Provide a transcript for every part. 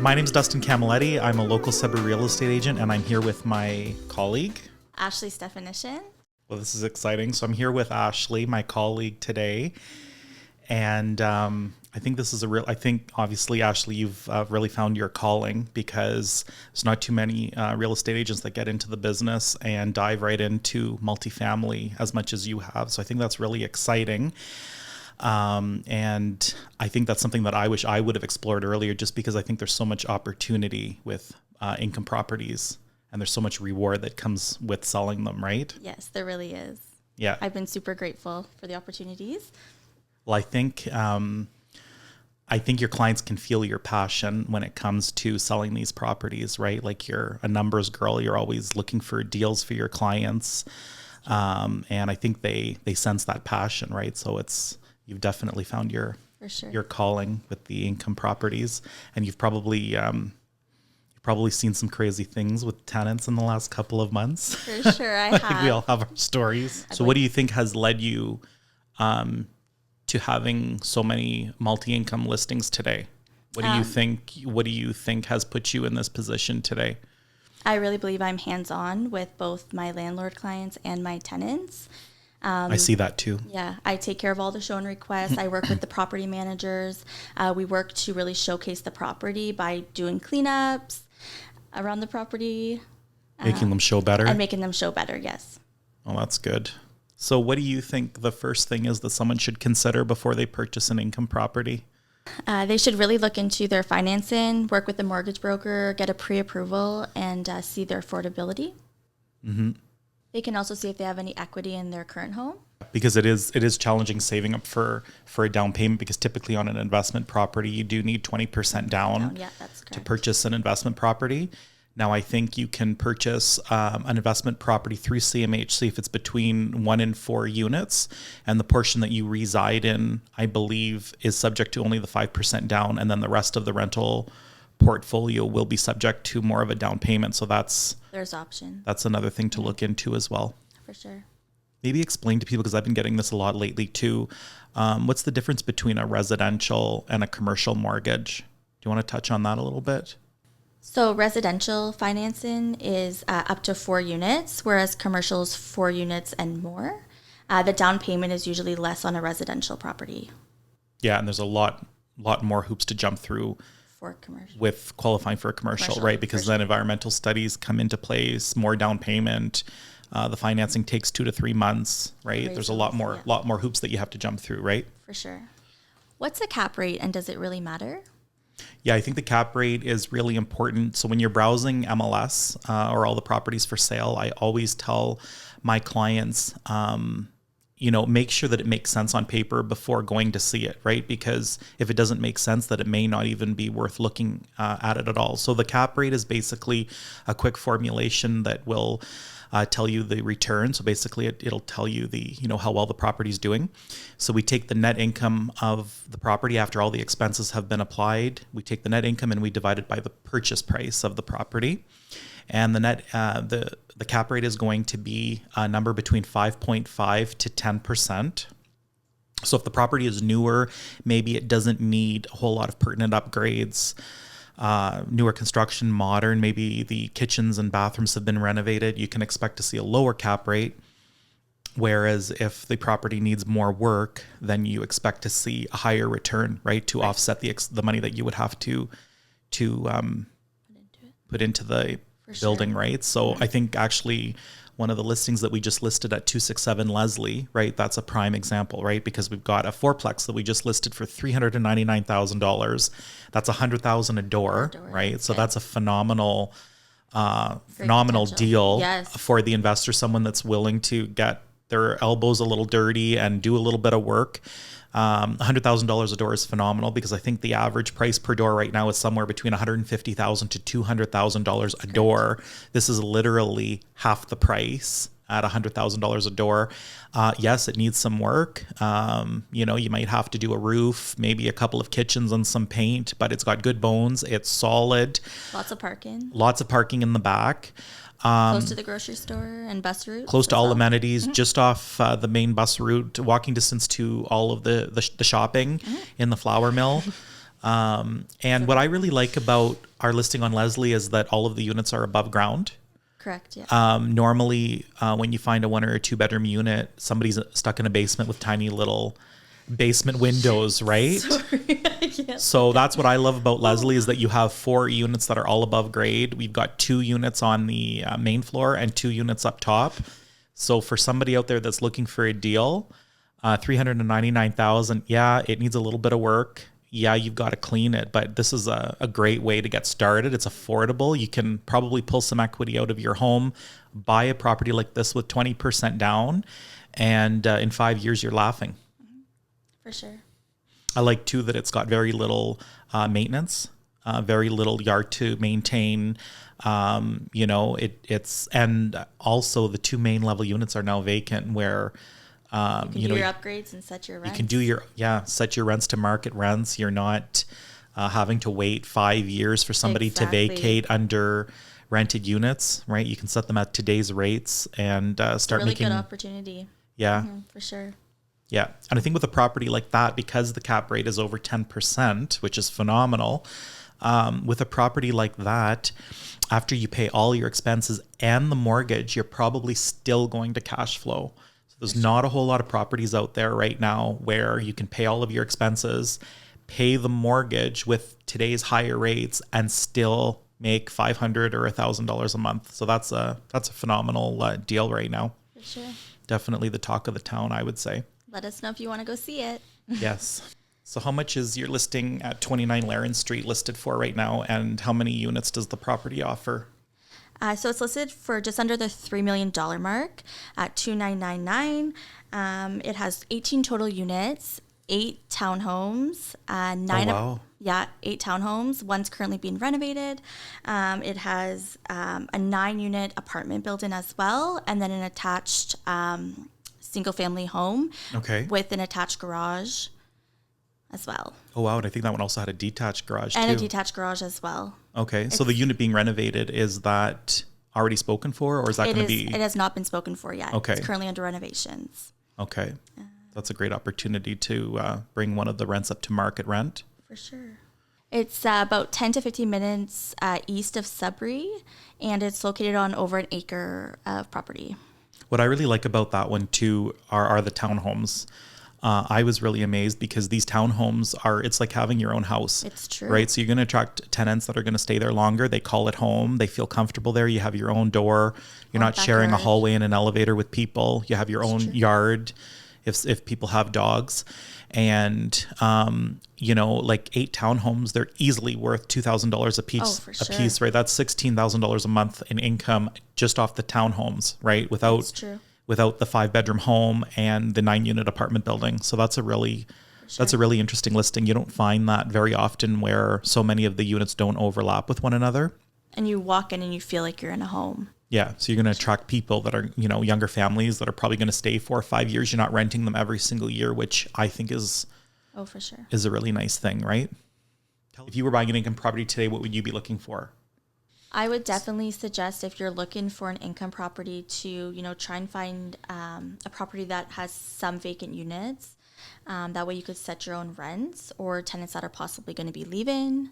My name is Dustin Camiletti. I'm a local Sudbury real estate agent, and I'm here with my colleague, Ashley Stefanyshyn. Well, this is exciting. So I'm here with Ashley, my colleague today. And I think this is I think obviously, Ashley, you've really found your calling, because there's not too many real estate agents that get into the business and dive right into multifamily as much as you have. So I think that's really exciting. And I think that's something that I wish I would have explored earlier, just because I think there's so much opportunity with income properties, and there's so much reward that comes with selling them, right? Yes, there really is. Yeah. I've been super grateful for the opportunities. Well, I think your clients can feel your passion when it comes to selling these properties, right? Like, you're a numbers girl. You're always looking for deals for your clients. And I think they sense that passion, right? So you've definitely found your calling with the income properties, and you've probably seen some crazy things with tenants in the last couple of months. For sure, I have. I think we all have our stories. So what do you think has led you to having so many multi-income listings today? What do you think has put you in this position today? I really believe I'm hands-on with both my landlord clients and my tenants. I see that too. Yeah, I take care of all the show and requests. I work with the property managers. We work to really showcase the property by doing cleanups around the property. Making them show better? And making them show better, yes. Oh, that's good. So what do you think the first thing is that someone should consider before they purchase an income property? They should really look into their financing, work with the mortgage broker, get a pre-approval, and see their affordability. Mm-hmm. They can also see if they have any equity in their current home. Because it is challenging saving up for a down payment, because typically on an investment property, you do need 20% down Yeah, that's correct. to purchase an investment property. Now, I think you can purchase an investment property through CMHC if it's between 1 and 4 units, and the portion that you reside in, I believe, is subject to only the 5% down, and then the rest of the rental portfolio will be subject to more of a down payment. So there's option. That's another thing to look into as well. For sure. Maybe explain to people, because I've been getting this a lot lately too. What's the difference between a residential and a commercial mortgage? Do you want to touch on that a little bit? So residential financing is up to 4 units, whereas commercial is 4 units and more. The down payment is usually less on a residential property. Yeah, and there's a lot more hoops to jump through for commercial with qualifying for a commercial, right? Because then environmental studies come into place, more down payment. The financing takes 2 to 3 months, right? There's a lot more hoops that you have to jump through, right? For sure. What's the cap rate, and does it really matter? Yeah, I think the cap rate is really important. So when you're browsing MLS or all the properties for sale, I always tell my clients, make sure that it makes sense on paper before going to see it, right? Because if it doesn't make sense, that it may not even be worth looking at it at all. So the cap rate is basically a quick formulation that will tell you the return. So basically it'll tell you how well the property is doing. So we take the net income of the property after all the expenses have been applied. We take the net income and we divide it by the purchase price of the property. And the cap rate is going to be a number between 5.5 to 10%. So if the property is newer, maybe it doesn't need a whole lot of pertinent upgrades. Newer construction, modern, maybe the kitchens and bathrooms have been renovated, you can expect to see a lower cap rate. Whereas if the property needs more work, then you expect to see a higher return, right? To offset the money that you would have to put into the building, right? So I think actually one of the listings that we just listed at 267 Leslie, right? That's a prime example, right? Because we've got a fourplex that we just listed for $399,000. That's $100,000 a door, right? So that's a phenomenal deal for the investor, someone that's willing to get their elbows a little dirty and do a little bit of work. $100,000 a door is phenomenal, because I think the average price per door right now is somewhere between $150,000 to $200,000 a door. This is literally half the price at $100,000 a door. Yes, it needs some work. You might have to do a roof, maybe a couple of kitchens and some paint, but it's got good bones. It's solid. Lots of parking. Lots of parking in the back. Close to the grocery store and bus route. Close to all amenities, just off the main bus route, walking distance to all of the shopping in the flour mill. And what I really like about our listing on Leslie is that all of the units are above ground. Correct. Yeah. Normally, when you find a 1 or a 2 bedroom unit, somebody's stuck in a basement with tiny little basement windows, right? Sorry. So that's what I love about Leslie is that you have 4 units that are all above grade. We've got 2 units on the main floor and 2 units up top. So for somebody out there that's looking for a deal, $399,000, yeah, it needs a little bit of work. Yeah, you've got to clean it, but this is a great way to get started. It's affordable. You can probably pull some equity out of your home, buy a property like this with 20% down, and in 5 years, you're laughing. For sure. I like, too, that it's got very little maintenance, very little yard to maintain. It's and also the 2 main level units are now vacant where you can do your upgrades and set your rents. You can do set your rents to market rents. You're not having to wait 5 years for somebody to vacate under rented units, right? You can set them at today's rates and start making. Really good opportunity. Yeah. For sure. Yeah. And I think with a property like that, because the cap rate is over 10%, which is phenomenal, with a property like that, after you pay all your expenses and the mortgage, you're probably still going to cash flow. There's not a whole lot of properties out there right now where you can pay all of your expenses, pay the mortgage with today's higher rates, and still make $500 or $1,000 a month. So that's a phenomenal deal right now. For sure. Definitely the talk of the town, I would say. Let us know if you want to go see it. Yes. So how much is your listing at 29 Laren Street listed for right now, and how many units does the property offer? So it's listed for just under the $3 million mark at $2,999. It has 18 total units, 8 townhomes, 8 townhomes. One's currently being renovated. It has a 9-unit apartment building as well, and then an attached single-family home with an attached garage as well. Oh, wow. And I think that one also had a detached garage, and too. A detached garage as well. Okay. So the unit being renovated, is that already spoken for, or is that going to be? It has not been spoken for yet. Okay. It's currently under renovations. Okay. That's a great opportunity to bring one of the rents up to market rent. For sure. It's about 10 to 15 minutes east of Sudbury, and it's located on over an acre of property. What I really like about that one, too, are the townhomes. I was really amazed because these townhomes it's like having your own house. It's true. Right? So you're going to attract tenants that are going to stay there longer. They call it home. They feel comfortable there. You have your own door. You're not sharing a hallway and an elevator with people. You have your own yard if people have dogs. And, like 8 townhomes, they're easily worth $2,000 a piece. Oh, for sure. A piece, right? That's $16,000 a month in income just off the townhomes, right? That's true. Without the 5-bedroom home and the 9-unit apartment building. So that's a really interesting listing. You don't find that very often where so many of the units don't overlap with one another. And you walk in and you feel like you're in a home. Yeah. So you're going to attract people that are, younger families that are probably going to stay 4 or 5 years. You're not renting them every single year, which I think is for sure. Is a really nice thing, right? If you were buying an income property today, what would you be looking for? I would definitely suggest, if you're looking for an income property, to try and find a property that has some vacant units. That way you could set your own rents, or tenants that are possibly going to be leaving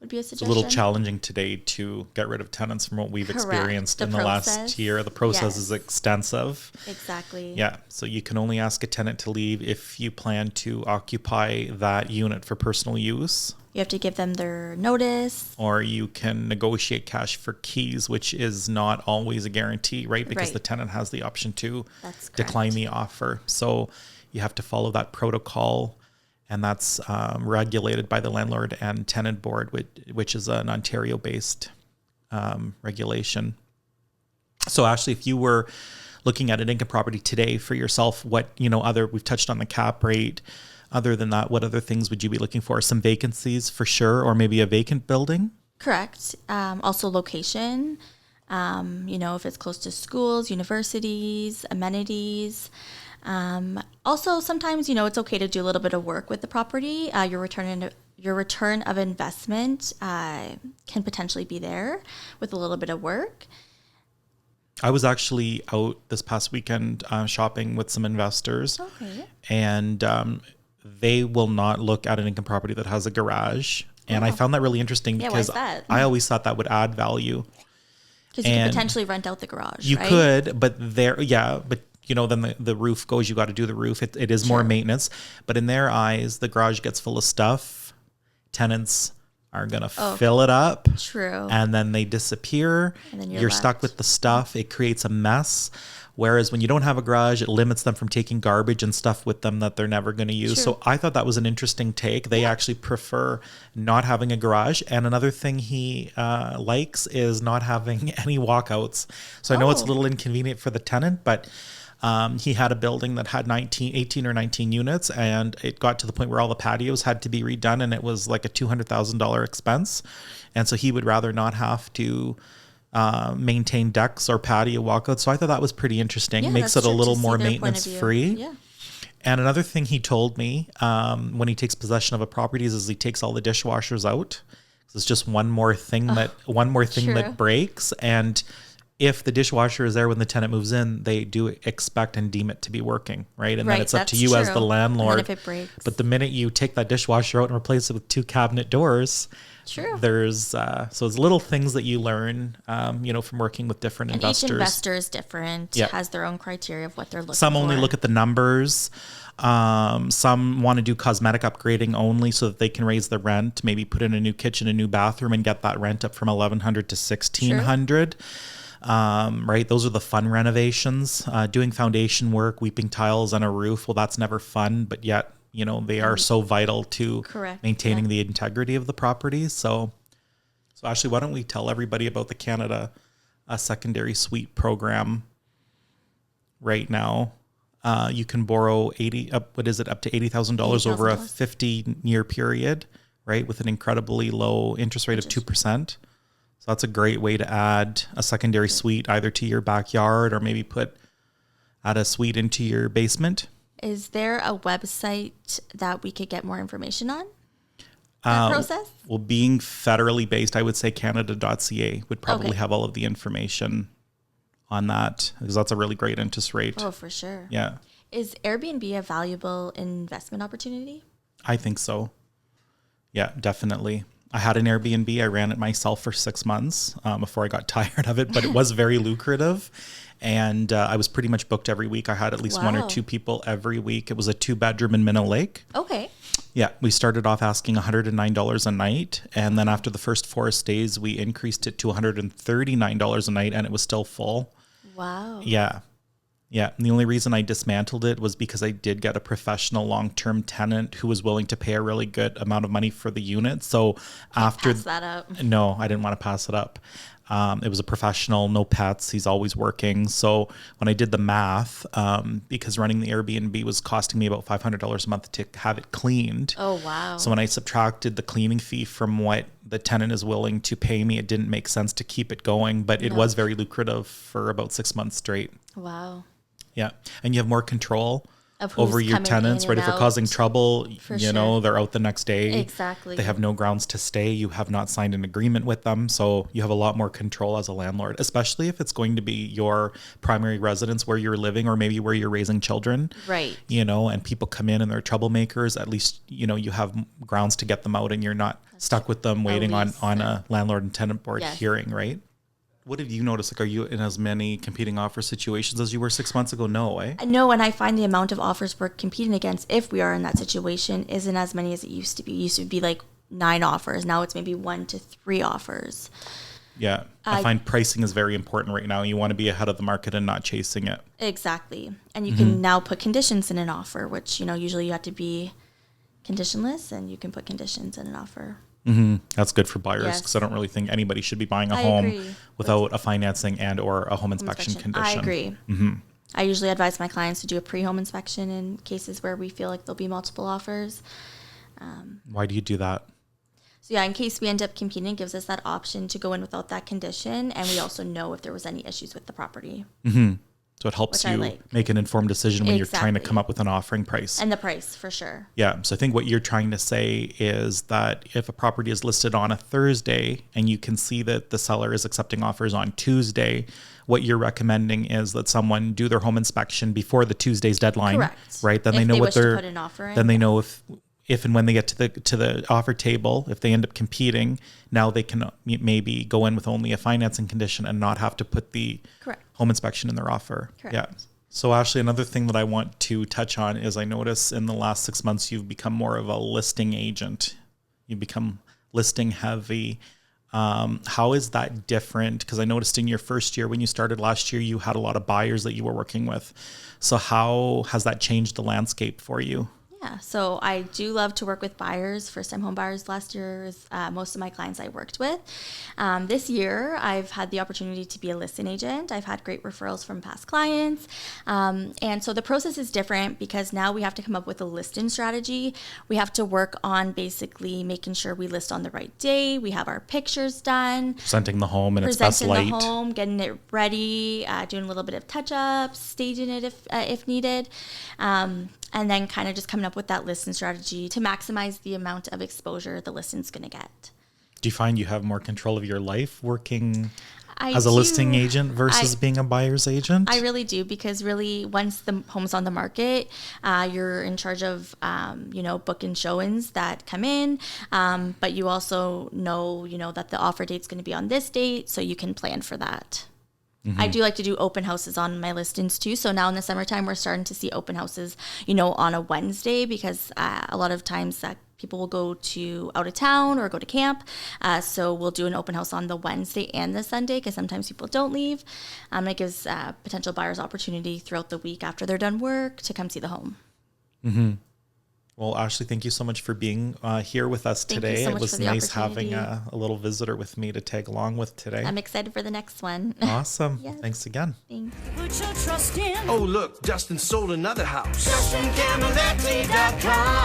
would be a suggestion. It's a little challenging today to get rid of tenants from what we've experienced in the last year. The process is extensive. Exactly. Yeah. So you can only ask a tenant to leave if you plan to occupy that unit for personal use. You have to give them their notice. Or you can negotiate cash for keys, which is not always a guarantee, right? Because the tenant has the option to decline the offer. So you have to follow that protocol, and that's regulated by the Landlord and Tenant Board, which is an Ontario-based regulation. So Ashley, if you were looking at an income property today for yourself, what, we've touched on the cap rate. Other than that, what other things would you be looking for? Some vacancies for sure, or maybe a vacant building? Correct. Also location, if it's close to schools, universities, amenities. Also, sometimes, it's okay to do a little bit of work with the property. Your return of investment can potentially be there with a little bit of work. I was actually out this past weekend shopping with some investors. Okay. And they will not look at an income property that has a garage. And I found that really interesting because I always thought that would add value. Because you could potentially rent out the garage, you could, but then the roof goes, you got to do the roof. It is more maintenance. But in their eyes, the garage gets full of stuff. Tenants are going to fill it up. True. And then they disappear. And then you're stuck with the stuff. It creates a mess. Whereas when you don't have a garage, it limits them from taking garbage and stuff with them that they're never going to use. True. So I thought that was an interesting take. They actually prefer not having a garage. And another thing he likes is not having any walkouts. So I know it's a little inconvenient for the tenant, but he had a building that had 18 or 19 units, and it got to the point where all the patios had to be redone, and it was like a $200,000 expense. And so he would rather not have to maintain decks or patio walkouts. So I thought that was pretty interesting. Makes it a little more maintenance free. Yeah. And another thing he told me when he takes possession of a property is he takes all the dishwashers out. It's just one more thing that breaks. And if the dishwasher is there when the tenant moves in, they do expect and deem it to be working, right? And then it's up to you as the landlord. If it breaks. But the minute you take that dishwasher out and replace it with 2 cabinet doors, there's so it's little things that you learn, from working with different investors. Each investor is different, has their own criteria of what they're looking for. Some only look at the numbers. Some want to do cosmetic upgrading only so that they can raise the rent, maybe put in a new kitchen, a new bathroom, and get that rent up from $1,100 to $1,600. Right. Those are the fun renovations, doing foundation work, weeping tiles on a roof. Well, that's never fun, but yet, they are so vital to maintaining the integrity of the property. So Ashley, why don't we tell everybody about the Canada Secondary Suite program right now? You can borrow up to $80,000 over a 50-year period, right? With an incredibly low interest rate of 2%. So that's a great way to add a secondary suite either to your backyard or maybe add a suite into your basement. Is there a website that we could get more information on that process? Well, being federally based, I would say Canada.ca would probably have all of the information on that because that's a really great interest rate. Oh, for sure. Yeah. Is Airbnb a valuable investment opportunity? I think so. Yeah, definitely. I had an Airbnb. I ran it myself for 6 months before I got tired of it, but it was very lucrative. And I was pretty much booked every week. I had at least one or two people every week. It was a 2-bedroom in Minnow Lake. Okay. Yeah, we started off asking $109 a night. And then after the first 4 stays, we increased it to $139 a night, and it was still full. Wow. Yeah. Yeah. And the only reason I dismantled it was because I did get a professional long-term tenant who was willing to pay a really good amount of money for the unit. So after pass that up. No, I didn't want to pass it up. It was a professional, no pets. He's always working. So when I did the math, because running the Airbnb was costing me about $500 a month to have it cleaned. Oh, wow. So when I subtracted the cleaning fee from what the tenant is willing to pay me, it didn't make sense to keep it going, but it was very lucrative for about 6 months straight. Wow. Yeah. And you have more control over your tenants, right? If they're causing trouble, they're out the next day. Exactly. They have no grounds to stay. You have not signed an agreement with them. So you have a lot more control as a landlord, especially if it's going to be your primary residence where you're living or maybe where you're raising children. Right. And people come in and they're troublemakers. At least, you have grounds to get them out and you're not stuck with them waiting on a landlord and tenant board hearing, right? What have you noticed? Like, are you in as many competing offer situations as you were 6 months ago? No, eh? No, and I find the amount of offers we're competing against, if we are in that situation, isn't as many as it used to be. It used to be like 9 offers. Now it's maybe 1 to 3 offers. Yeah. I find pricing is very important right now. You want to be ahead of the market and not chasing it. Exactly. And you can now put conditions in an offer, which, usually you have to be conditionless, and you can put conditions in an offer. Mm-hmm. That's good for buyers because I don't really think anybody should be buying a home without a financing and or a home inspection condition. I agree. Mm-hmm. I usually advise my clients to do a pre-home inspection in cases where we feel like there'll be multiple offers. Why do you do that? So in case we end up competing, it gives us that option to go in without that condition, and we also know if there was any issues with the property. Mm-hmm. So it helps Which I you like. make an informed decision when you're trying to Exactly. come up with an offering price. And the price, for sure. Yeah. So I think what you're trying to say is that if a property is listed on a Thursday and you can see that the seller is accepting offers on Tuesday, what you're recommending is that someone do their home inspection before the Tuesday's deadline. Correct. Right. Then If they know they what wish to they're, put an offer in, then they yes. know if and when they get to the offer table, if they end up competing, now they can maybe go in with only a financing condition and not have to put the Correct. home inspection in their offer. Correct. Yeah. So Ashley, another thing that I want to touch on is I notice in the last 6 months, you've become more of a listing agent. You've become listing heavy. How is that different? Because I noticed in your first year, when you started last year, you had a lot of buyers that you were working with. So how has that changed the landscape for you? Yeah, so I do love to work with buyers, first-time home buyers. Last year was most of my clients I worked with. This year, I've had the opportunity to be a listing agent. I've had great referrals from past clients. And so the process is different because now we have to come up with a listing strategy. We have to work on basically making sure we list on the right day. We have our pictures done. Presenting the home in its best light. Presenting the home, getting it ready, doing a little bit of touch-ups, staging it if needed. And then kind of just coming up with that listing strategy to maximize the amount of exposure the listing's going to get. Do you find you have more control of your life working I as a do. listing agent versus being a buyer's agent? I really do, because really once the home's on the market, you're in charge of, booking showings that come in. But you also know, that the offer date's going to be on this date, so you can plan for that. Mm-hmm. I do like to do open houses on my listings too. So now in the summertime, we're starting to see open houses, on a Wednesday, because a lot of times people will go to out of town or go to camp. So we'll do an open house on the Wednesday and the Sunday, because sometimes people don't leave. It gives potential buyers opportunity throughout the week after they're done work to come see the home. Mm-hmm. Well, Ashley, thank you so much for being here with us today. Thank you so much It was for the nice having opportunity. a little visitor with me to tag along with today. I'm excited for the next one. Awesome. Yes. Thanks again. Thanks. Put your trust in. Oh, look, Dustin sold another house. DustinCamiletti.com.